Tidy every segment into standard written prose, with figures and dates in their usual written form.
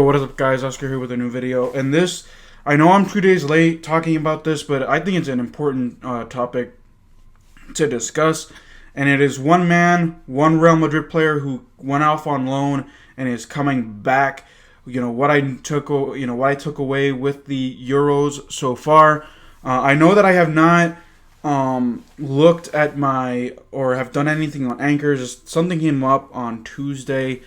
Yo, what is up, guys? Oscar here with a new video. And this, I know I'm 2 days late talking about this, but I think it's an important topic to discuss. And it is one man, one Real Madrid player who went off on loan and is coming back. What I took away with the Euros so far. I know that I have not looked at or have done anything on Anchors. Just something came up on Tuesday.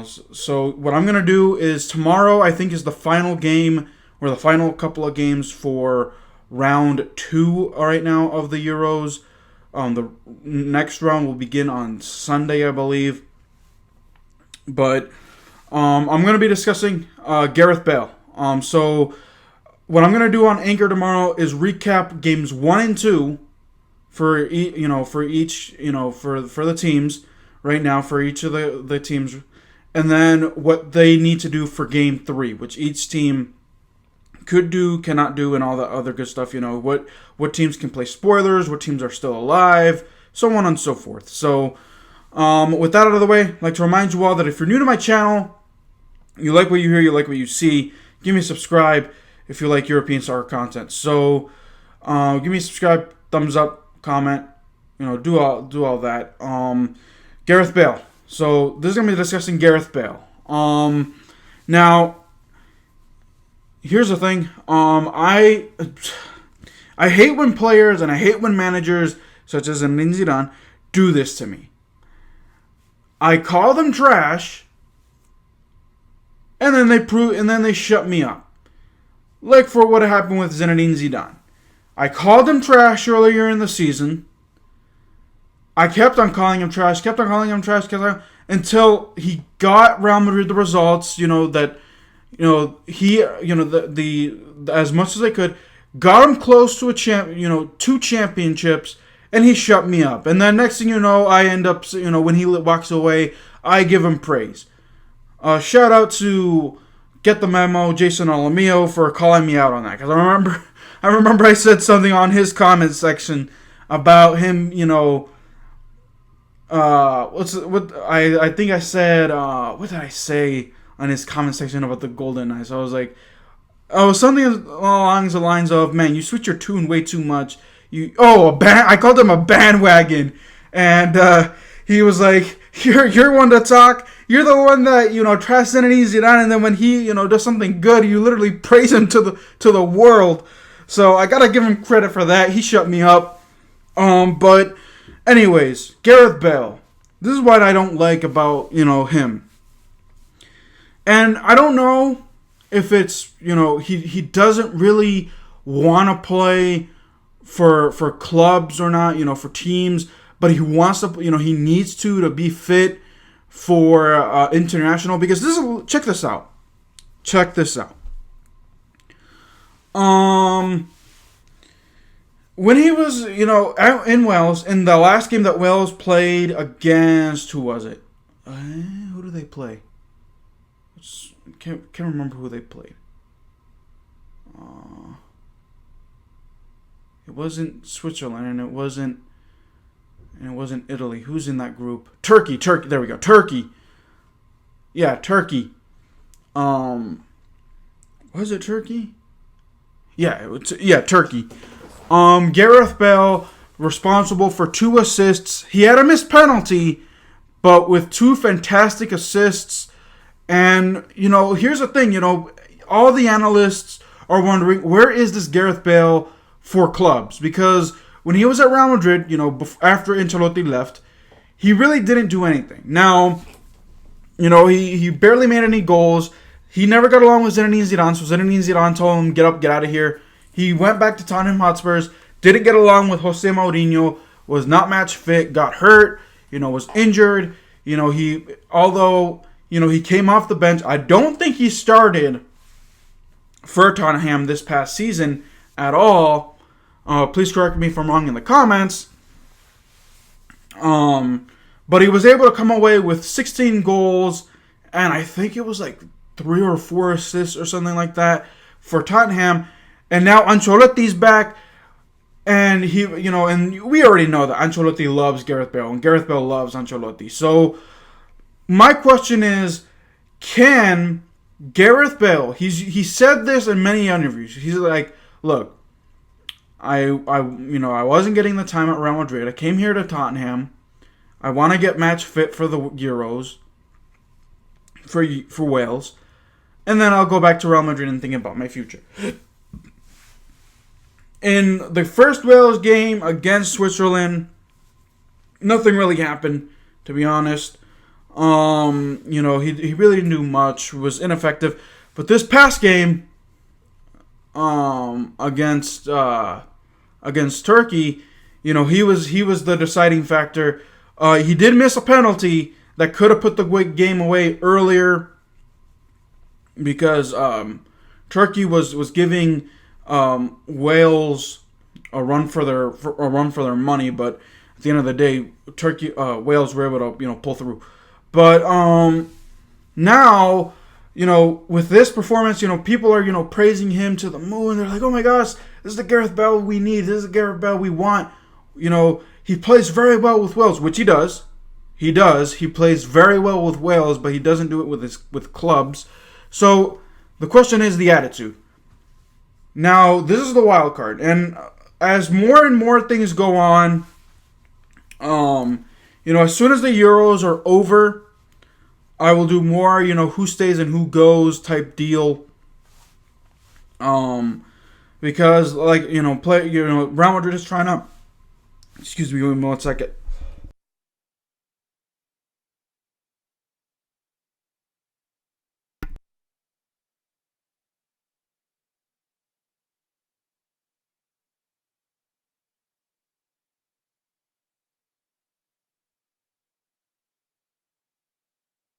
So what I'm going to do is tomorrow, I think, is the final game or the final couple of games for round 2 right now of the Euros. The next round will begin on Sunday, I believe. But I'm going to be discussing Gareth Bale. So what I'm going to do on Anchor tomorrow is recap games 1 and 2 for the teams right now, for each of the teams. And then what they need to do for Game 3, which each team could do, cannot do, and all that other good stuff. What teams can play spoilers, what teams are still alive, so on and so forth. So with that out of the way, I'd like to remind you all that if you're new to my channel, you like what you hear, you like what you see, give me a subscribe if you like European soccer content. So give me a subscribe, thumbs up, comment, do all that. Gareth Bale. So this is going to be discussing Gareth Bale. Now, here's the thing. I hate when players and I hate when managers, such as Zinedine Zidane, do this to me. I call them trash, and then they shut me up. Like for what happened with Zinedine Zidane. I called him trash earlier in the season. I kept on calling him trash, until he got Real Madrid the results, as much as I could, got him close to 2 championships, and he shut me up. And then next thing you know, I end up, when he walks away, I give him praise. Shout out to Get the Memo, Jason Alamio, for calling me out on that, because I remember I said something on his comment section about him, I think I said, what did I say on his comment section about the Golden Knights? I was like, something along the lines of, man, you switch your tune way too much. I called him a bandwagon, and he was like, you're one to talk. You're the one that trash Zinedine Zidane, and then when he does something good, you literally praise him to the world. So I gotta give him credit for that. He shut me up. But anyways, Gareth Bale. This is what I don't like about, him. And I don't know if it's, he doesn't really want to play for clubs or not, for teams, but he wants to, he needs to be fit for international, because check this out. When he was, out in Wales, in the last game that Wales played against, who was it? Who did they play? Can't remember who they played. It wasn't Switzerland, and it wasn't Italy. Who's in that group? Turkey. There we go. Turkey. Yeah, Turkey. Was it Turkey? Yeah, Turkey. Gareth Bale, responsible for 2 assists. He had a missed penalty, but with 2 fantastic assists. And, here's the thing, all the analysts are wondering, where is this Gareth Bale for clubs? Because when he was at Real Madrid, after Ancelotti left, he really didn't do anything. Now, he barely made any goals. He never got along with Zinedine Zidane, so Zinedine Zidane told him, get up, get out of here. He went back to Tottenham Hotspurs, didn't get along with Jose Mourinho, was not match fit, got hurt, was injured. He came off the bench. I don't think he started for Tottenham this past season at all. Please correct me if I'm wrong in the comments. But he was able to come away with 16 goals, and I think it was like 3 or 4 assists or something like that for Tottenham. And now Ancelotti's back, and and we already know that Ancelotti loves Gareth Bale, and Gareth Bale loves Ancelotti. So my question is, can Gareth Bale, he said this in many interviews. He's like, look, I wasn't getting the time at Real Madrid. I came here to Tottenham. I want to get match fit for the Euros, for Wales, and then I'll go back to Real Madrid and think about my future. In the first Wales game against Switzerland, nothing really happened, to be honest. He really didn't do much, was ineffective. But this past game, against Turkey, he was the deciding factor. He did miss a penalty that could have put the game away earlier, because Turkey was giving Wales a run for their money, but at the end of the day, Wales were able to pull through. But now, with this performance, people are praising him to the moon. They're like, oh my gosh, this is the Gareth Bale we need. This is the Gareth Bale we want. He plays very well with Wales, which he does. He does. He plays very well with Wales, but he doesn't do it with clubs. So the question is the attitude. Now, this is the wild card, and as more and more things go on, as soon as the Euros are over, I will do more, who stays and who goes type deal. Because Real Madrid is trying to. Excuse me, 1 second.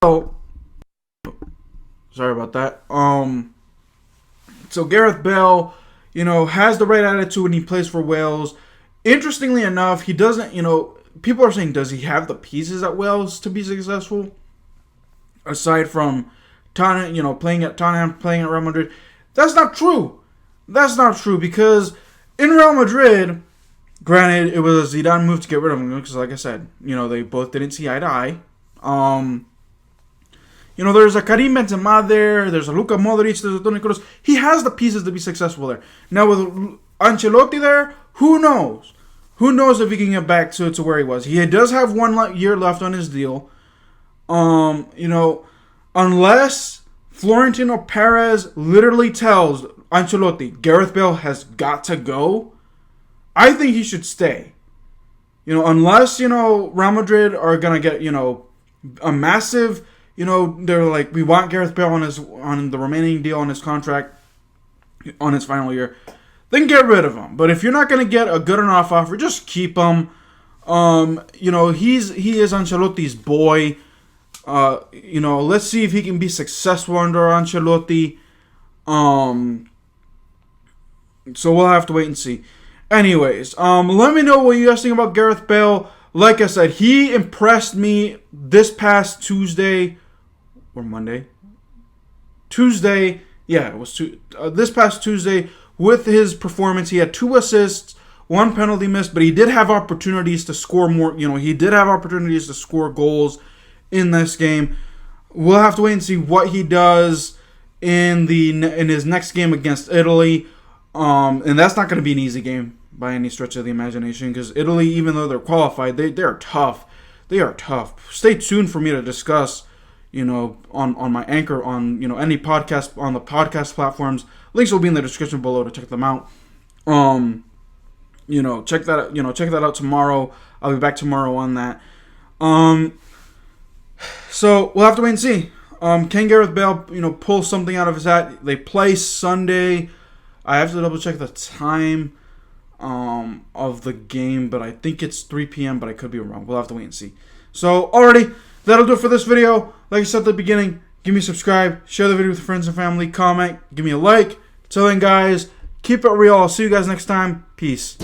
So, sorry about that. So Gareth Bale, has the right attitude when he plays for Wales. Interestingly enough, he doesn't, people are saying, does he have the pieces at Wales to be successful? Aside from Tottenham, playing at Tottenham, playing at Real Madrid. That's not true. That's not true, because in Real Madrid, granted, it was a Zidane move to get rid of him, because like I said, they both didn't see eye to eye. There's a Karim Benzema there. There's a Luka Modric. There's a Toni Kroos. He has the pieces to be successful there. Now, with Ancelotti there, who knows? Who knows if he can get back to where he was? He does have 1 year left on his deal. Unless Florentino Perez literally tells Ancelotti, Gareth Bale has got to go, I think he should stay. Unless, Real Madrid are going to get, a massive... they're like, we want Gareth Bale on the remaining deal on his contract, on his final year, then get rid of him. But if you're not going to get a good enough offer, just keep him. He is Ancelotti's boy. Let's see if he can be successful under Ancelotti. So we'll have to wait and see. Anyways, let me know what you guys think about Gareth Bale. Like I said, he impressed me this past Tuesday or Monday. Tuesday, yeah, it was this past Tuesday with his performance. He had 2 assists, 1 penalty miss, but he did have opportunities to score more. He did have opportunities to score goals in this game. We'll have to wait and see what he does in his next game against Italy. And that's not going to be an easy game by any stretch of the imagination, because Italy, even though they're qualified, they're tough. They are tough. Stay tuned for me to discuss, on my Anchor, on any podcast, on the podcast platforms. Links will be in the description below to check them out. Check that out tomorrow. I'll be back tomorrow on that. So we'll have to wait and see. Can Gareth Bale, pull something out of his hat? They play Sunday. I have to double check the time of the game, but I think it's 3 p.m., but I could be wrong. We'll have to wait and see. So, alrighty, that'll do it for this video. Like I said at the beginning, give me a subscribe, share the video with friends and family, comment, give me a like. Till then, guys, keep it real. I'll see you guys next time. Peace.